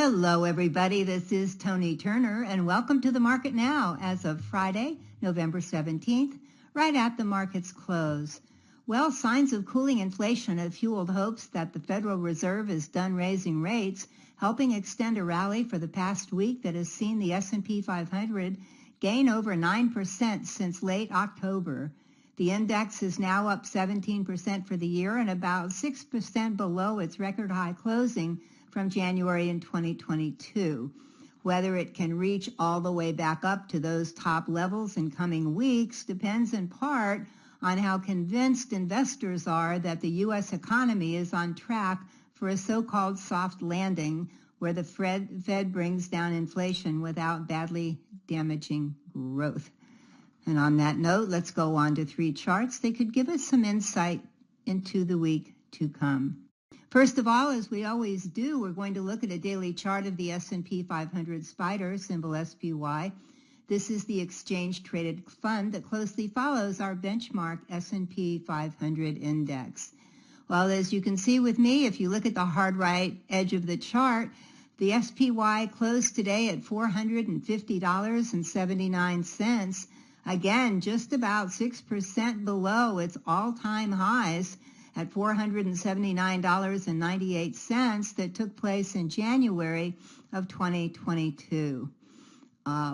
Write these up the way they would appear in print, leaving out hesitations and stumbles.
Hello, everybody. This is Toni Turner, and welcome to the market now as of Friday, November 17th, right at the market's close. Well, signs of cooling inflation have fueled hopes that the Federal Reserve is done raising rates, helping extend a rally for the past week that has seen the S&P 500 gain over 9% since late October. The index is now up 17% for the year and about 6% below its record high closing from January in 2022. Whether it can reach all the way back up to those top levels in coming weeks depends in part on how convinced investors are that the U.S. economy is on track for a so-called soft landing where the Fed brings down inflation without badly damaging growth. And on that note, let's go on to three charts. They could give us some insight into the week to come. First of all, as we always do, we're going to look at a daily chart of the S&P 500 SPDR, symbol SPY. This is the exchange-traded fund that closely follows our benchmark S&P 500 index. Well, as you can see with me, if you look at the hard right edge of the chart, the SPY closed today at $450.79. Again, just about 6% below its all-time highs at $479.98 that took place in January of 2022.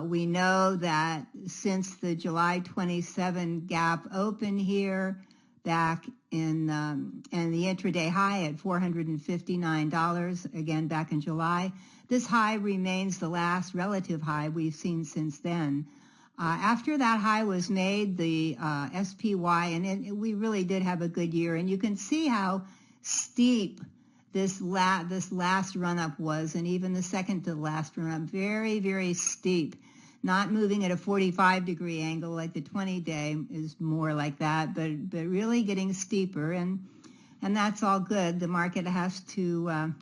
We know that since the July 27 gap open here back in, and the intraday high at $459, again back in July, this high remains the last relative high we've seen since then. After that high was made, the SPY, and we really did have a good year, and you can see how steep this last run-up was, and even the second to last run-up, very, very steep. Not moving at a 45-degree angle like the 20-day is more like that, but really getting steeper, and that's all good. The market has to,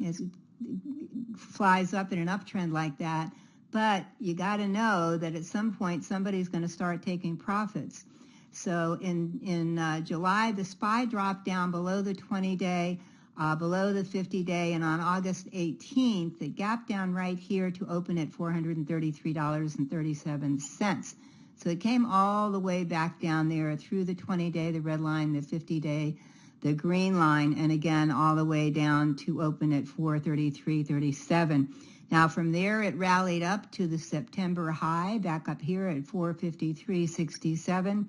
flies up in an uptrend like that. But you got to know that at some point somebody's going to start taking profits. So in July, the SPY dropped down below the 20-day, below the 50-day, and on August 18th, it gapped down right here to open at $433.37. So it came all the way back down there through the 20-day, the red line, the 50-day, the green line, and again all the way down to open at $433.37. Now from there, it rallied up to the September high, back up here at $453.67.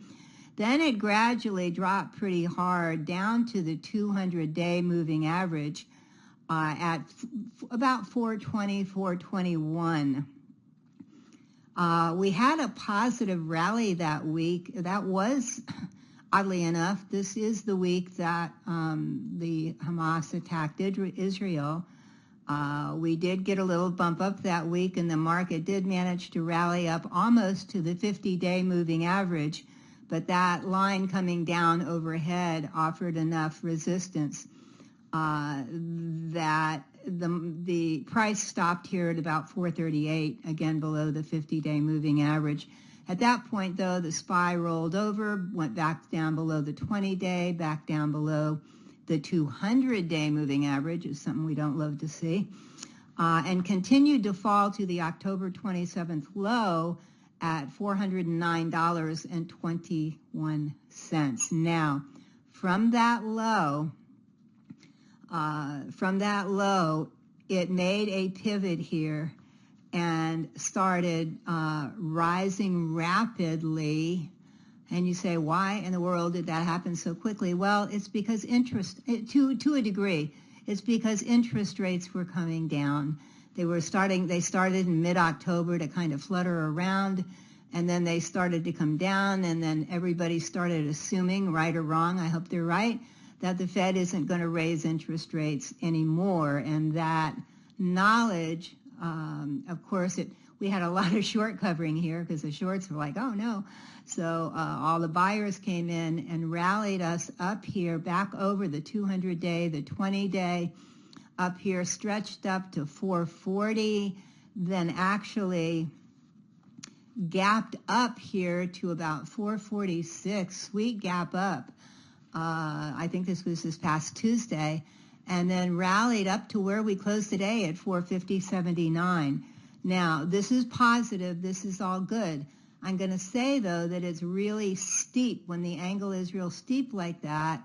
Then it gradually dropped pretty hard down to the 200-day moving average at about $420, $421. We had a positive rally that week. That was, oddly enough, this is the week that the Hamas attacked Israel. We did get a little bump up that week, and the market did manage to rally up almost to the 50-day moving average, but that line coming down overhead offered enough resistance that the price stopped here at about $438, again below the 50-day moving average. At that point, though, the SPY rolled over, went back down below the 20-day, back down below the 200-day moving average, is something we don't love to see, and continued to fall to the October 27th low at $409.21. Now, from that low, it made a pivot here and started rising rapidly. And you say, why in the world did that happen so quickly? Well, it's because to a degree, it's because interest rates were coming down. They started in mid-October to kind of flutter around, and then they started to come down, and then everybody started assuming, right or wrong, I hope they're right, that the Fed isn't going to raise interest rates anymore. And that knowledge, of course, we had a lot of short covering here because the shorts were like, oh no. So all the buyers came in and rallied us up here back over the 200-day, the 20-day, up here stretched up to 440, then actually gapped up here to about 446, sweet gap up. I think this was this past Tuesday. and then rallied up to where we closed today at 450.79. Now, this is positive. This is all good. I'm going to say, though, that it's really steep. When the angle is real steep like that,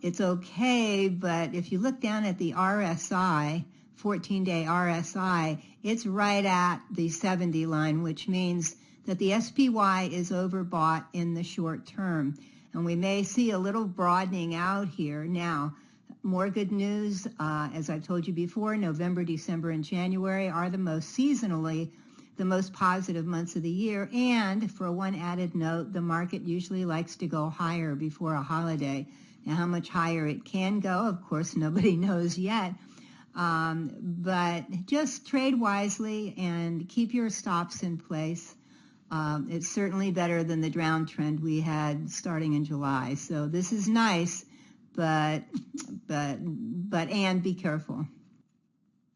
it's okay, but if you look down at the RSI, 14-day RSI, it's right at the 70 line, which means that the SPY is overbought in the short term. And we may see a little broadening out here. Now, more good news, as I've told you before, November, December, and January are the most seasonally the most positive months of the year. And for one added note, the market usually likes to go higher before a holiday. Now, how much higher it can go, of course, nobody knows yet. But just trade wisely and keep your stops in place. It's certainly better than the downtrend we had starting in July. So this is nice, but be careful.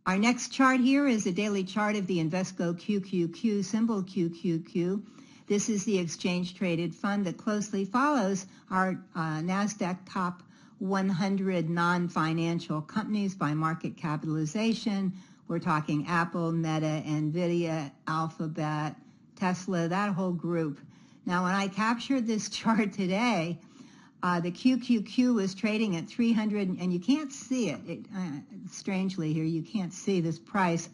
Our next chart here is a daily chart of the Invesco QQQ, symbol QQQ. This is the exchange-traded fund that closely follows our NASDAQ top 100 non-financial companies by market capitalization. We're talking Apple, Meta, NVIDIA, Alphabet, Tesla, that whole group. Now, when I captured this chart today, the QQQ was trading at 300, and you can't see it. Strangely here, you can't see this price,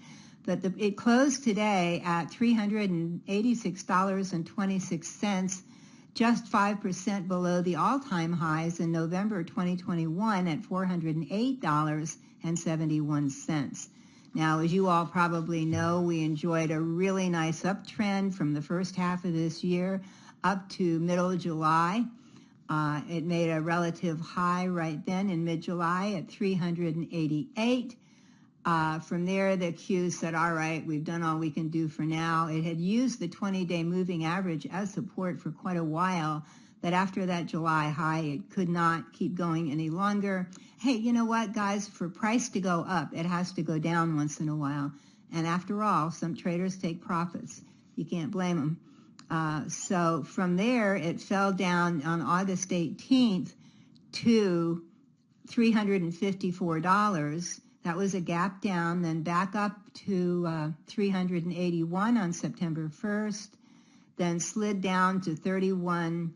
but it closed today at $386.26, just 5% below the all-time highs in November 2021 at $408.71. Now, as you all probably know, we enjoyed a really nice uptrend from the first half of this year up to middle of July. It made a relative high right then in mid-July at 388. From there, the Q said, all right, we've done all we can do for now. It had used the 20-day moving average as support for quite a while, but after that July high, it could not keep going any longer. Hey, you know what, guys? For price to go up, it has to go down once in a while. And after all, some traders take profits. You can't blame them. So from there, it fell down on August 18th to $354. That was a gap down, then back up to 381 on September 1st, then slid down to 31,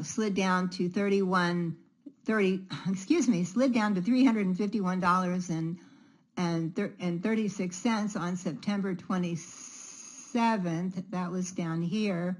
slid down to $351.36 on September 27th. That was down here,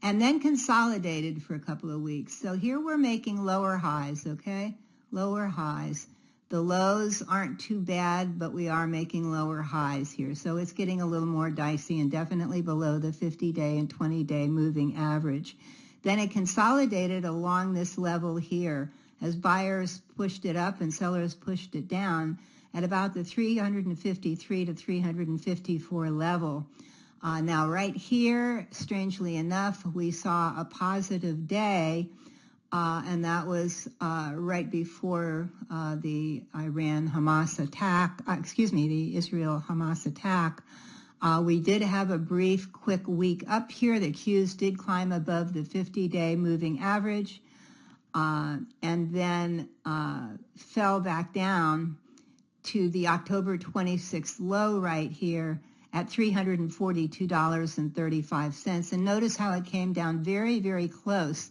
and then consolidated for a couple of weeks. So here we're making lower highs, okay? Lower highs. The lows aren't too bad, but we are making lower highs here. So it's getting a little more dicey and definitely below the 50-day and 20-day moving average. Then it consolidated along this level here as buyers pushed it up and sellers pushed it down at about the 353 to 354 level. Now right here, strangely enough, we saw a positive day, and that was right before the Iran-Hamas attack, the Israel-Hamas attack. We did have a brief, quick week up here. The Qs did climb above the 50-day moving average, and then fell back down to the October 26th low right here at $342.35. And notice how it came down very, very close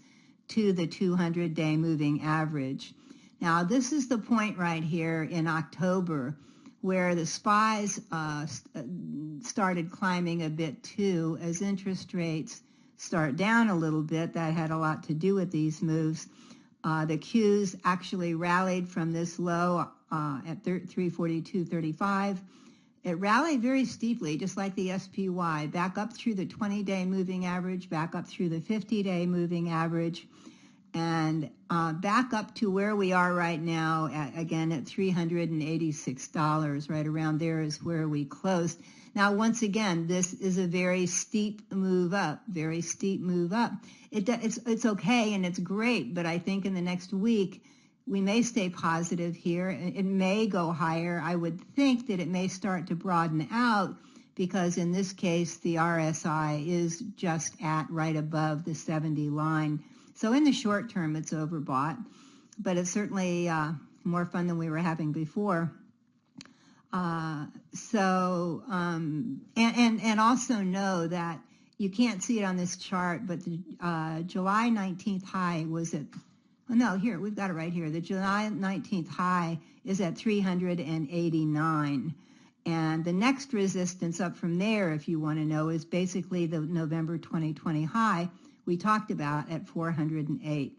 to the 200-day moving average. Now, this is the point right here in October where the SPYs started climbing a bit too as interest rates start down a little bit. That had a lot to do with these moves. The Qs actually rallied from this low at 342.35. It rallied very steeply, just like the SPY, back up through the 20-day moving average, back up through the 50-day moving average, and back up to where we are right now, again at $386. Right around there is where we closed. Now, once again, this is a very steep move up, very steep move up. It's okay and it's great, but I think in the next week, we may stay positive here. It may go higher. I would think that it may start to broaden out because in this case, the RSI is just at right above the 70 line. So in the short term, it's overbought. but it's certainly more fun than we were having before. And also know that you can't see it on this chart, but the July 19th high was at, oh no, here, we've got it right here. The July 19th high is at 389. And the next resistance up from there, if you want to know, is basically the November 2020 high we talked about at 408.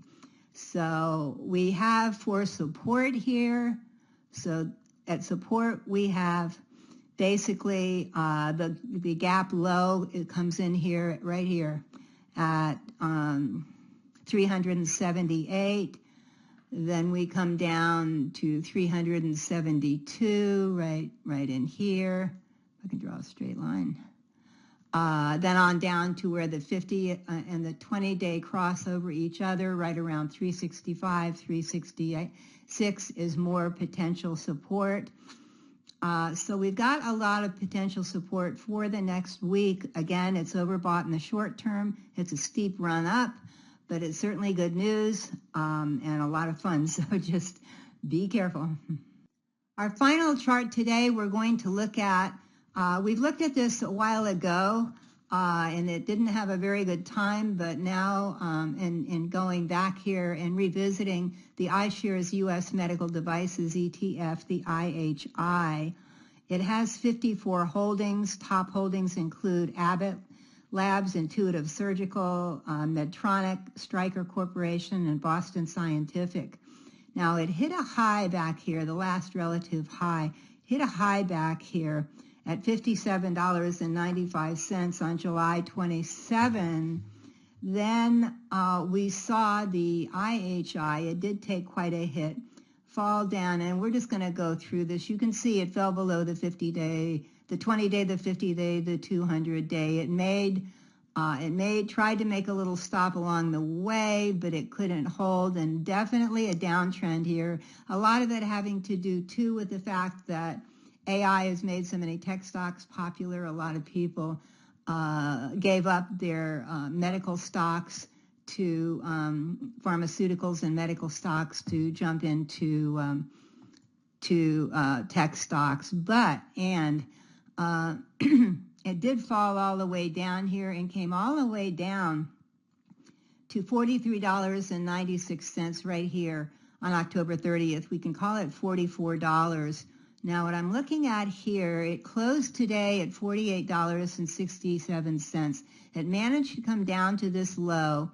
So we have for support here. So at support, we have basically the gap low. It comes in here, right here, at 378. Then we come down to 372, right in here. I can draw a straight line. Then on down to where the 50 and the 20-day cross over each other, right around 365, 366 is more potential support. So we've got a lot of potential support for the next week. Again, it's overbought in the short term. It's a steep run up, but it's certainly good news and a lot of fun, so just be careful. Our final chart today we're going to look at, we've looked at this a while ago, and it didn't have a very good time, but now in going back here and revisiting the iShares U.S. Medical Devices ETF, the IHI, it has 54 holdings. Top holdings include Abbott Labs, Intuitive Surgical, Medtronic, Stryker Corporation, and Boston Scientific. Now, it hit a high back here, the last relative high, hit a high back here at $57.95 on July 27. Then we saw the IHI, it did take quite a hit, fall down, and we're just going to go through this. You can see it fell below the 50-day, the 20-day, the 50-day, the 200-day. It tried to make a little stop along the way, but it couldn't hold, and definitely a downtrend here. A lot of it having to do, too, with the fact that AI has made so many tech stocks popular. A lot of people gave up their medical stocks to pharmaceuticals and medical stocks to jump into tech stocks. It did fall all the way down here and came all the way down to $43.96 right here on October 30th. We can call it $44. Now, what I'm looking at here, it closed today at $48.67. It managed to come down to this low,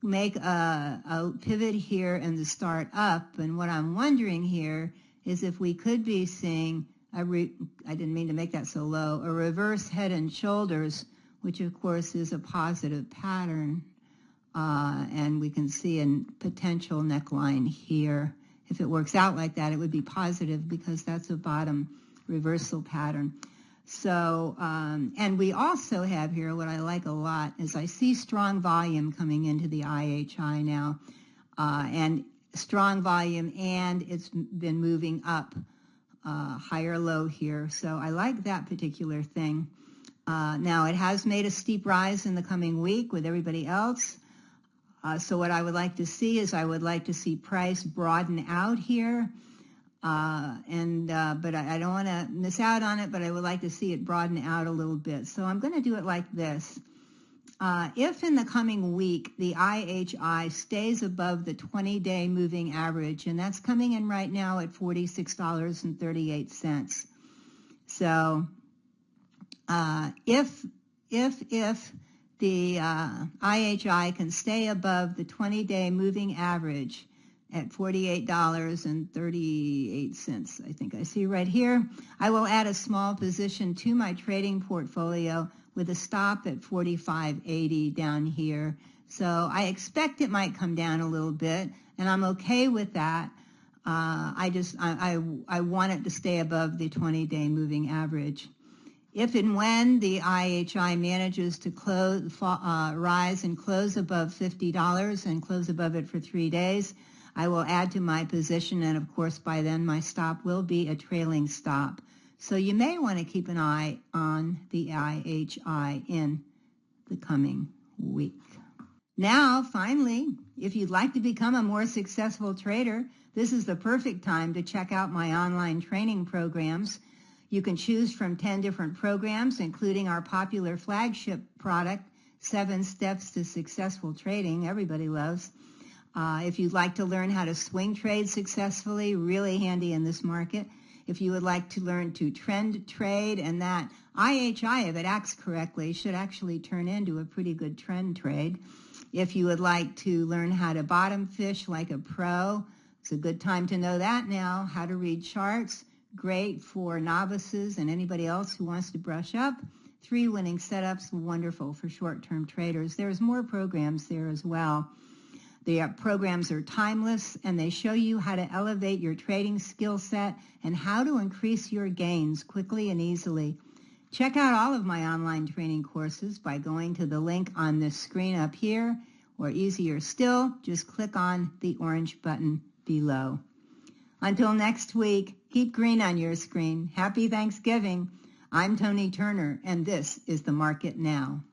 make a pivot here and to start up. And what I'm wondering here is if we could be seeing I didn't mean to make that so low, a reverse head and shoulders, which of course is a positive pattern. And we can see a potential neckline here. If it works out like that, it would be positive because that's a bottom reversal pattern. So, and we also have here, what I like a lot is I see strong volume coming into the IHI now, and strong volume, and it's been moving up. Higher low here. So I like that particular thing. Now it has made a steep rise in the coming week with everybody else. So what I would like to see is I would like to see price broaden out here. But I don't want to miss out on it, but I would like to see it broaden out a little bit. So I'm going to do it like this. If in the coming week the IHI stays above the 20-day moving average, and that's coming in right now at $46.38. So if the IHI can stay above the 20-day moving average at $48.38, I think I see right here, I will add a small position to my trading portfolio with a stop at 45.80 down here. So I expect it might come down a little bit, and I'm okay with that. I want it to stay above the 20-day moving average. If and when the IHI manages to rise and close above $50 and close above it for 3 days, I will add to my position, and of course by then my stop will be a trailing stop. So you may want to keep an eye on the IHI in the coming week. Now, finally, If you'd like to become a more successful trader, this is the perfect time to check out my online training programs. You can choose from 10 different programs, including our popular flagship product, 7 Steps to Successful Trading, everybody loves. If you'd like to learn how to swing trade successfully, really handy in this market. If you would like to learn to trend trade, and that IHI, if it acts correctly, should actually turn into a pretty good trend trade. If you would like to learn how to bottom fish like a pro, it's a good time to know that now. How to read charts, great for novices and anybody else who wants to brush up. 3 winning setups, wonderful for short-term traders. There's more programs there as well. The programs are timeless, and they show you how to elevate your trading skill set and how to increase your gains quickly and easily. Check out all of my online training courses by going to the link on this screen up here, or easier still, just click on the orange button below. Until next week, keep green on your screen. Happy Thanksgiving. I'm Toni Turner, and this is The Market Now.